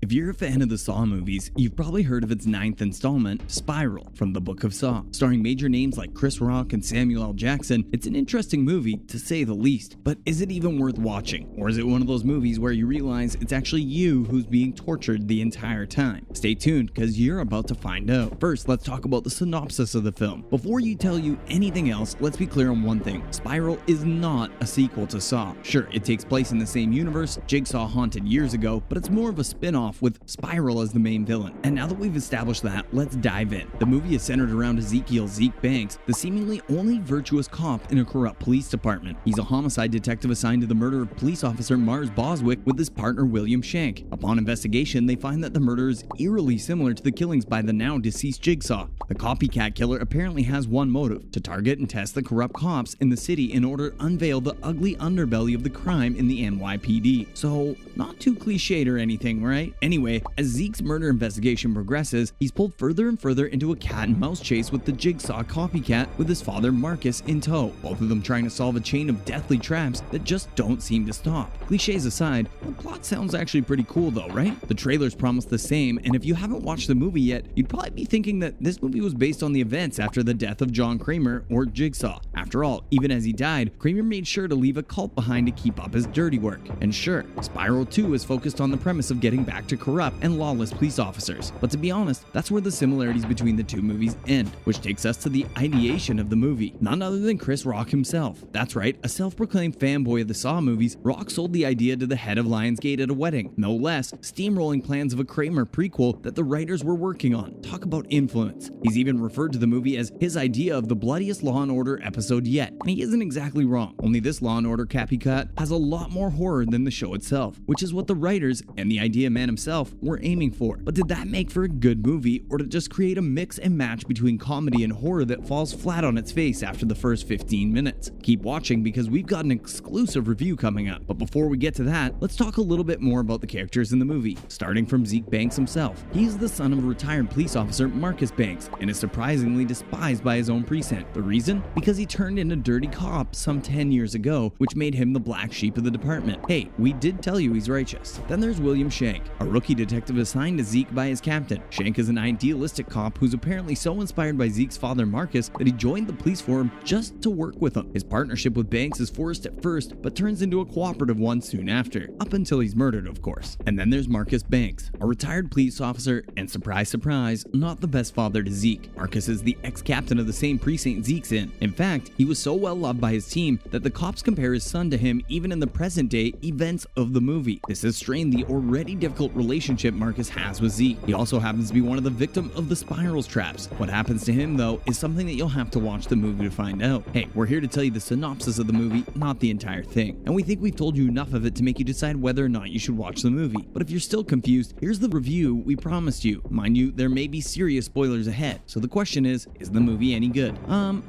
If you're a fan of the Saw movies, you've probably heard of its 9th installment, Spiral, from the Book of Saw. Starring major names like Chris Rock and Samuel L. Jackson, it's an interesting movie, to say the least. But is it even worth watching? Or is it one of those movies where you realize it's actually you who's being tortured the entire time? Stay tuned, because you're about to find out. First, let's talk about the synopsis of the film. Before you tell you anything else, let's be clear on one thing. Spiral is not a sequel to Saw. Sure, it takes place in the same universe Jigsaw haunted years ago, but it's more of a spin-off with Spiral as the main villain. And now that we've established that, let's dive in. The movie is centered around Ezekiel Zeke Banks, the seemingly only virtuous cop in a corrupt police department. He's a homicide detective assigned to the murder of police officer Mars Boswick with his partner William Shank. Upon investigation, they find that the murder is eerily similar to the killings by the now deceased Jigsaw. The copycat killer apparently has one motive: to target and test the corrupt cops in the city in order to unveil the ugly underbelly of the crime in the NYPD. So, not too cliched or anything, right? Anyway, as Zeke's murder investigation progresses, he's pulled further and further into a cat and mouse chase with the Jigsaw copycat with his father Marcus in tow, both of them trying to solve a chain of deathly traps that just don't seem to stop. Cliches aside, the plot sounds actually pretty cool though, right? The trailers promise the same, and if you haven't watched the movie yet, you'd probably be thinking that this movie was based on the events after the death of John Kramer, or Jigsaw. After all, even as he died, Kramer made sure to leave a cult behind to keep up his dirty work. And sure, Spiral 2 is focused on the premise of getting back to corrupt and lawless police officers. But to be honest, that's where the similarities between the two movies end, which takes us to the ideation of the movie. None other than Chris Rock himself. That's right, a self-proclaimed fanboy of the Saw movies, Rock sold the idea to the head of Lionsgate at a wedding. No less, steamrolling plans of a Kramer prequel that the writers were working on. Talk about influence. He's even referred to the movie as his idea of the bloodiest Law & Order episode yet. And he isn't exactly wrong, only this Law & Order copycat has a lot more horror than the show itself, which is what the writers and the idea man himself were aiming for. But did that make for a good movie, or did it just create a mix and match between comedy and horror that falls flat on its face after the first 15 minutes? Keep watching, because we've got an exclusive review coming up. But before we get to that, let's talk a little bit more about the characters in the movie, starting from Zeke Banks himself. He's the son of a retired police officer Marcus Banks, and is surprisingly despised by his own precinct. The reason? Because he turned in a dirty cop some 10 years ago, which made him the black sheep of the department. Hey, we did tell you he's righteous. Then there's William Shank, a rookie detective assigned to Zeke by his captain. Shank is an idealistic cop who's apparently so inspired by Zeke's father Marcus that he joined the police force just to work with him. His partnership with Banks is forced at first, but turns into a cooperative one soon after, up until he's murdered, of course. And then there's Marcus Banks, a retired police officer, and surprise, surprise, not the best father to Zeke. Marcus is the ex-captain of the same precinct Zeke's in. In fact, he was so well loved by his team that the cops compare his son to him even in the present day events of the movie. This has strained the already difficult relationship Marcus has with Zeke. He also happens to be one of the victims of the Spiral's traps. What happens to him, though, is something that you'll have to watch the movie to find out. Hey, we're here to tell you the synopsis of the movie, not the entire thing. And we think we've told you enough of it to make you decide whether or not you should watch the movie. But if you're still confused, here's the review we promised you. Mind you, there may be serious spoilers ahead. So the question is the movie any good?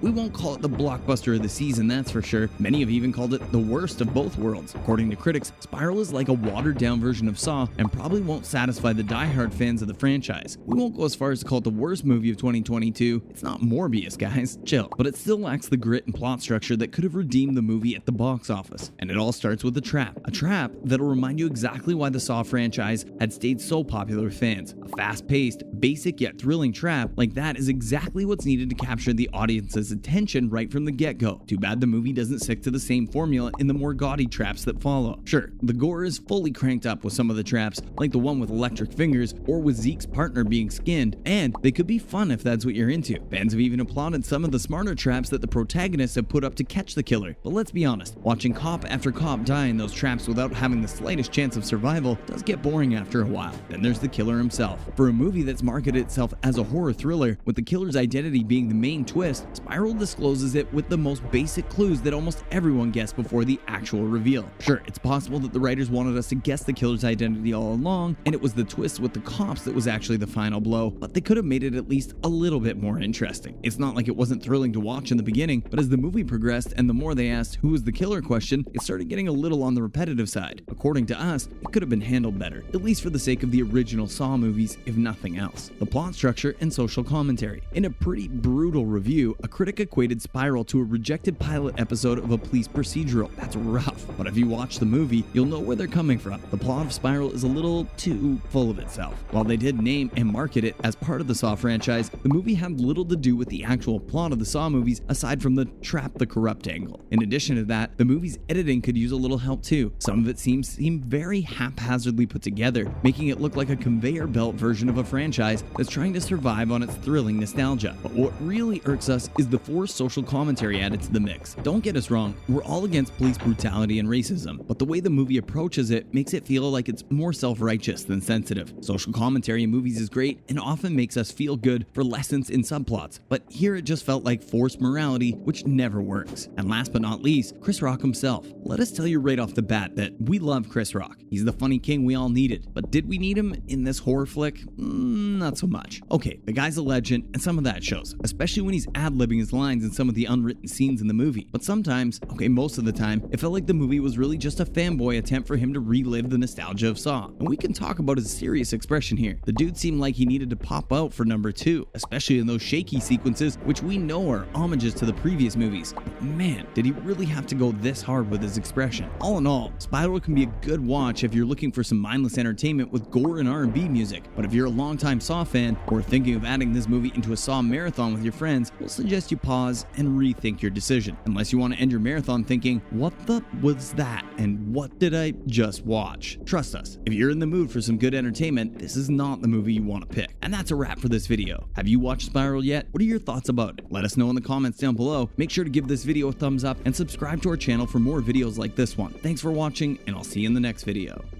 We won't call it the blockbuster of the season, that's for sure. Many have even called it the worst of both worlds. According to critics, Spiral is like a watered-down version of Saw and probably won't satisfy the die-hard fans of the franchise. We won't go as far as to call it the worst movie of 2022. It's not Morbius, guys. Chill. But it still lacks the grit and plot structure that could have redeemed the movie at the box office. And it all starts with a trap. A trap that'll remind you exactly why the Saw franchise had stayed so popular with fans. A fast-paced, basic yet thrilling trap like that is exactly what's needed to capture the audience's attention right from the get-go. Too bad the movie doesn't stick to the same formula in the more gaudy traps that follow. Sure, the gore is fully cranked up with some of the traps, like the one with electric fingers or with Zeke's partner being skinned, and they could be fun if that's what you're into. Fans have even applauded some of the smarter traps that the protagonists have put up to catch the killer. But let's be honest, watching cop after cop die in those traps without having the slightest chance of survival does get boring after a while. Then there's the killer himself. For a movie that's marketed itself as a horror thriller, with the killer's identity being the main twist, Spiral discloses it with the most basic clues that almost everyone guessed before the actual reveal. Sure, it's possible that the writers wanted us to guess the killer's identity all along, and it was the twist with the cops that was actually the final blow, but they could have made it at least a little bit more interesting. It's not like it wasn't thrilling to watch in the beginning, but as the movie progressed and the more they asked who was the killer question, it started getting a little on the repetitive side. According to us, it could have been handled better, at least for the sake of the original Saw movies, if nothing else. The plot structure and social commentary. In a pretty brutal review, a critic equated Spiral to a rejected pilot episode of a police procedural. That's rough, but if you watch the movie, you'll know where they're coming from. The plot of Spiral is a little little too full of itself. While they did name and market it as part of the Saw franchise, the movie had little to do with the actual plot of the Saw movies aside from the trap the corrupt angle. In addition to that, the movie's editing could use a little help too. Some of it seemed very haphazardly put together, making it look like a conveyor belt version of a franchise that's trying to survive on its thrilling nostalgia. But what really irks us is the forced social commentary added to the mix. Don't get us wrong, we're all against police brutality and racism, but the way the movie approaches it makes it feel like it's more self-righteous than sensitive. Social commentary in movies is great and often makes us feel good for lessons in subplots, but here it just felt like forced morality, which never works. And last but not least, Chris Rock himself. Let us tell you right off the bat that we love Chris Rock. He's the funny king we all needed, but did we need him in this horror flick? Not so much. Okay, the guy's a legend, and some of that shows, especially when he's ad-libbing his lines in some of the unwritten scenes in the movie. But sometimes, most of the time, it felt like the movie was really just a fanboy attempt for him to relive the nostalgia of Saw. And we can talk about his serious expression here. The dude seemed like he needed to pop out for number 2, especially in those shaky sequences, which we know are homages to the previous movies. But man, did he really have to go this hard with his expression? All in all, Spiral can be a good watch if you're looking for some mindless entertainment with gore and R&B music. But if you're a longtime Saw fan or thinking of adding this movie into a Saw marathon with your friends, we'll suggest you pause and rethink your decision. Unless you want to end your marathon thinking, what the was that and what did I just watch? Trust us, if you're in the mood for some good entertainment, this is not the movie you want to pick. And that's a wrap for this video. Have you watched Spiral yet? What are your thoughts about it? Let us know in the comments down below. Make sure to give this video a thumbs up and subscribe to our channel for more videos like this one. Thanks for watching, and I'll see you in the next video.